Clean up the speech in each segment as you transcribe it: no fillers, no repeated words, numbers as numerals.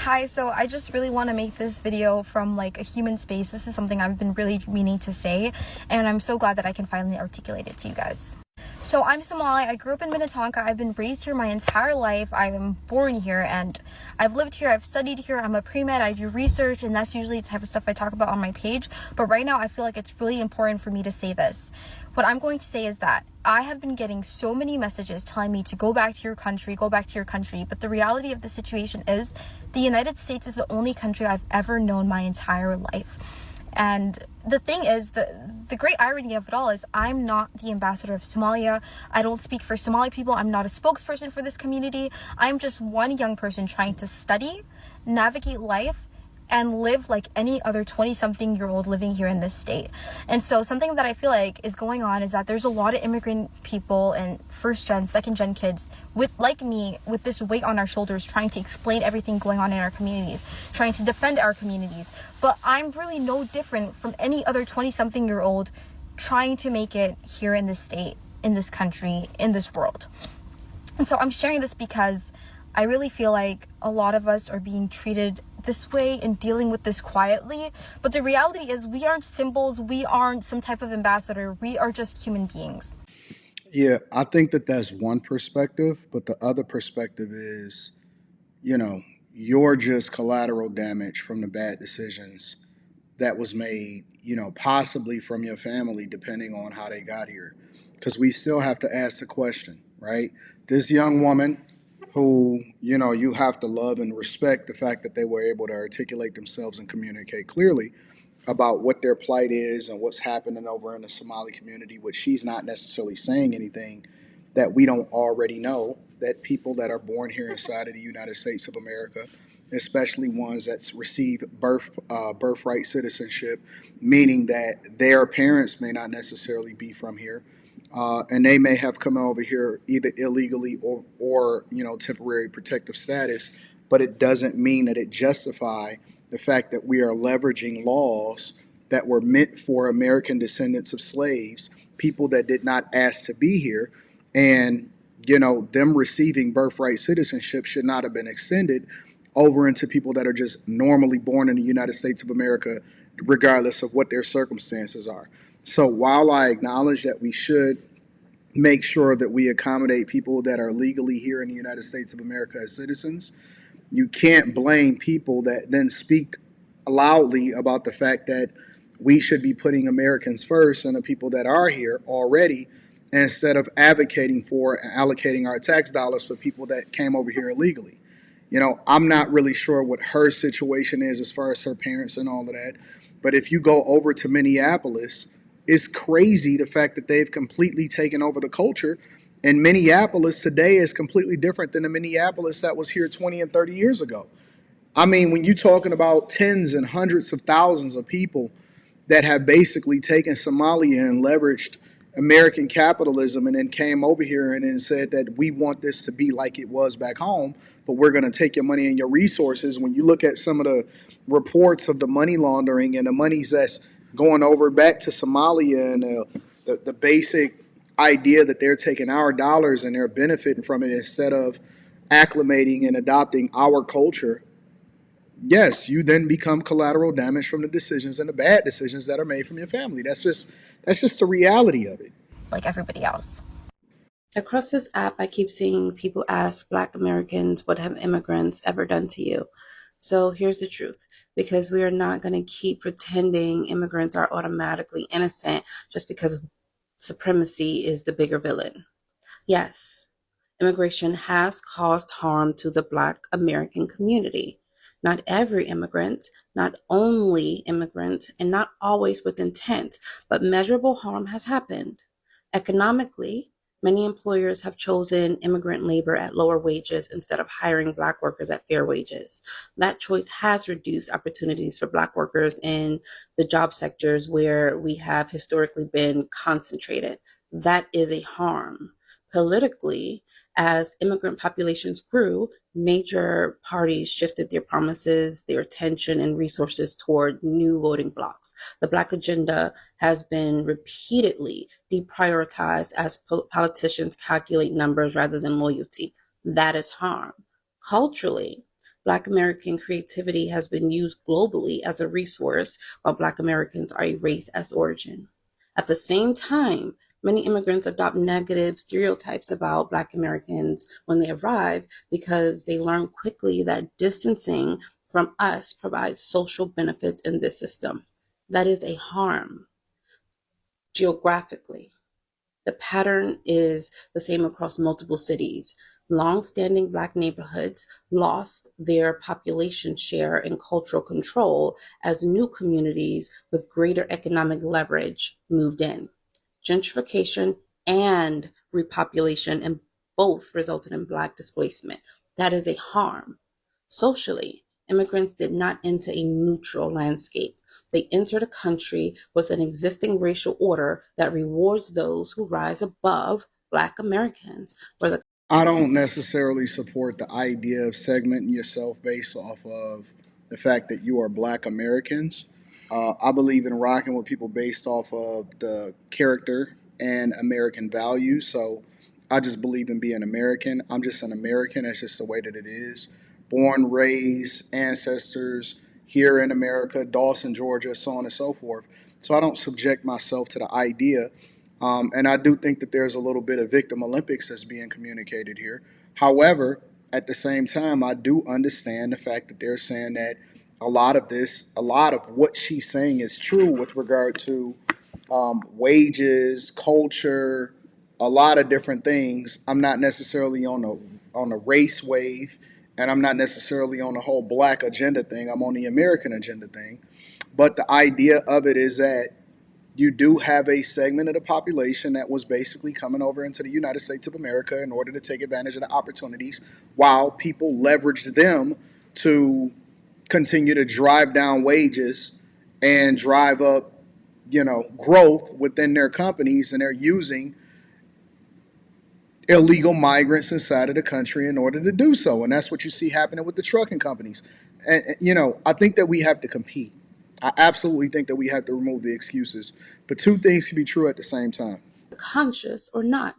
Hi, so I just really want to make this video from like a human space. This is something I've been really meaning to say, and I'm so glad that I can finally articulate it to you guys. So I'm Somali. I grew up in Minnetonka. I've been raised here my entire life. I am born here and I've lived here. I've studied here. I'm a pre-med. I do research, and that's usually the type of stuff I talk about on my page. But right now I feel like it's really important for me to say this. What I'm going to say is that I have been getting so many messages telling me to go back to your country, go back to your country. But the reality of the situation is the United States is the only country I've ever known my entire life. And the thing is, the great irony of it all is I'm not the ambassador of Somalia. I don't speak for Somali people. I'm not a spokesperson for this community. I'm just one young person trying to study, navigate life, and live like any other 20-something-year-old living here in this state. And so something that I feel like is going on is that there's a lot of immigrant people and first-gen, second-gen kids like me, with this weight on our shoulders, trying to explain everything going on in our communities, trying to defend our communities. But I'm really no different from any other 20-something-year-old trying to make it here in this state, in this country, in this world. And so I'm sharing this because I really feel like a lot of us are being treated this way and dealing with this quietly. But the reality is we aren't symbols. We aren't some type of ambassador. We are just human beings. Yeah, I think that that's one perspective, but the other perspective is, you know, you're just collateral damage from the bad decisions that was made, possibly from your family, depending on how they got here. Because we still have to ask the question, right? This young woman who, you have to love and respect the fact that they were able to articulate themselves and communicate clearly about what their plight is and what's happening over in the Somali community, which she's not necessarily saying anything that we don't already know, that people that are born here inside of the United States of America, especially ones that receive birthright citizenship, meaning that their parents may not necessarily be from here, and they may have come over here either illegally or temporary protective status, but it doesn't mean that it justify the fact that we are leveraging laws that were meant for American descendants of slaves, people that did not ask to be here, and them receiving birthright citizenship should not have been extended over into people that are just normally born in the United States of America, regardless of what their circumstances are. So while I acknowledge that we should make sure that we accommodate people that are legally here in the United States of America as citizens, you can't blame people that then speak loudly about the fact that we should be putting Americans first and the people that are here already, instead of advocating for and allocating our tax dollars for people that came over here illegally. I'm not really sure what her situation is as far as her parents and all of that. But if you go over to Minneapolis, it's crazy the fact that they've completely taken over the culture. And Minneapolis today is completely different than the Minneapolis that was here 20 and 30 years ago. I mean, when you're talking about tens and hundreds of thousands of people that have basically taken Somalia and leveraged American capitalism and then came over here and then said that we want this to be like it was back home, but we're going to take your money and your resources. When you look at some of the reports of the money laundering and the monies that's going over back to Somalia and the basic idea that they're taking our dollars and they're benefiting from it instead of acclimating and adopting our culture, yes, you then become collateral damage from the decisions and the bad decisions that are made from your family. That's just the reality of it. Like everybody else. Across this app, I keep seeing people ask Black Americans, what have immigrants ever done to you? So here's the truth, because we are not going to keep pretending immigrants are automatically innocent just because supremacy is the bigger villain. Yes, immigration has caused harm to the Black American community. Not every immigrant, not only immigrant, and not always with intent, but measurable harm has happened. Economically, many employers have chosen immigrant labor at lower wages instead of hiring Black workers at fair wages. That choice has reduced opportunities for Black workers in the job sectors where we have historically been concentrated. That is a harm. Politically, as immigrant populations grew, major parties shifted their promises, their attention, and resources toward new voting blocs. The Black agenda has been repeatedly deprioritized as politicians calculate numbers rather than loyalty. That is harm. Culturally, Black American creativity has been used globally as a resource, while Black Americans are erased as origin. At the same time, many immigrants adopt negative stereotypes about Black Americans when they arrive because they learn quickly that distancing from us provides social benefits in this system. That is a harm geographically. The pattern is the same across multiple cities. Long-standing Black neighborhoods lost their population share and cultural control as new communities with greater economic leverage moved in. Gentrification and repopulation and both resulted in Black displacement. That is a harm. Socially, immigrants did not enter a neutral landscape. They entered a country with an existing racial order that rewards those who rise above Black Americans, where the I don't necessarily support the idea of segmenting yourself based off of the fact that you are Black Americans. I believe in rocking with people based off of the character and American values. So I just believe in being American. I'm just an American. That's just the way that it is. Born, raised, ancestors here in America, Dawson, Georgia, so on and so forth. So I don't subject myself to the idea, and I do think that there's a little bit of victim Olympics that's being communicated here. However, at the same time, I do understand the fact that they're saying that a lot of what she's saying is true with regard to wages, culture, a lot of different things. I'm not necessarily on a race wave, and I'm not necessarily on the whole black agenda thing. I'm on the American agenda thing. But the idea of it is that you do have a segment of the population that was basically coming over into the United States of America in order to take advantage of the opportunities while people leveraged them to continue to drive down wages and drive up, growth within their companies, and they're using illegal migrants inside of the country in order to do so. And that's what you see happening with the trucking companies. And I think that we have to compete. I absolutely think that we have to remove the excuses. But two things can be true at the same time. conscious or not,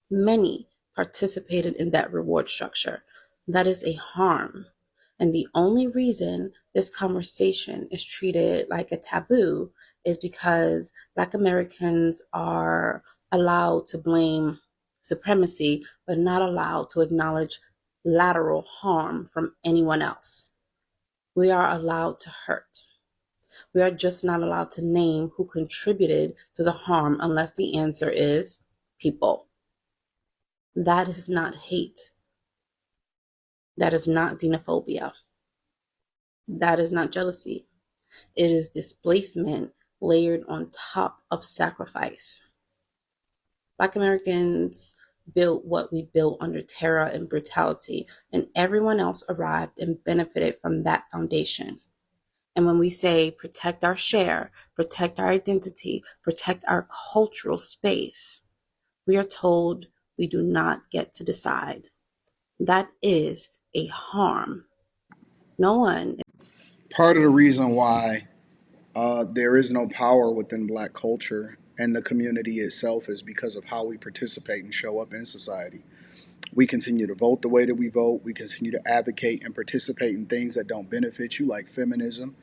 many participated in that reward structure. That is a harm. And the only reason this conversation is treated like a taboo is because Black Americans are allowed to blame supremacy, but not allowed to acknowledge lateral harm from anyone else. We are allowed to hurt. We are just not allowed to name who contributed to the harm unless the answer is people. That is not hate. That is not xenophobia. That is not jealousy. It is displacement layered on top of sacrifice. Black Americans built what we built under terror and brutality, and everyone else arrived and benefited from that foundation. And when we say protect our share, protect our identity, protect our cultural space, we are told we do not get to decide. That is a harm. No one. Part of the reason why there is no power within black culture and the community itself is because of how we participate and show up in society. We continue to vote the way that we vote. We continue to advocate and participate in things that don't benefit you, like feminism,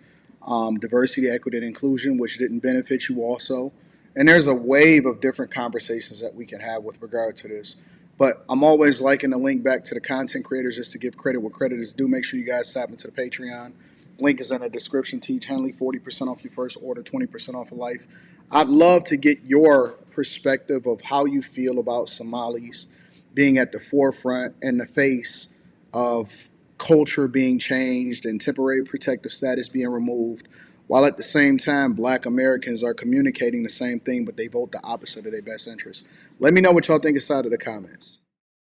diversity, equity, and inclusion, which didn't benefit you also. And there's a wave of different conversations that we can have with regard to this. But I'm always liking to link back to the content creators just to give credit where credit is due. Make sure you guys tap into the Patreon. Link is in the description. Teach Henley, 40% off your first order, 20% off of life. I'd love to get your perspective of how you feel about Somalis being at the forefront and the face of culture being changed and temporary protective status being removed, while at the same time, black Americans are communicating the same thing, but they vote the opposite of their best interest. Let me know what y'all think inside of the comments.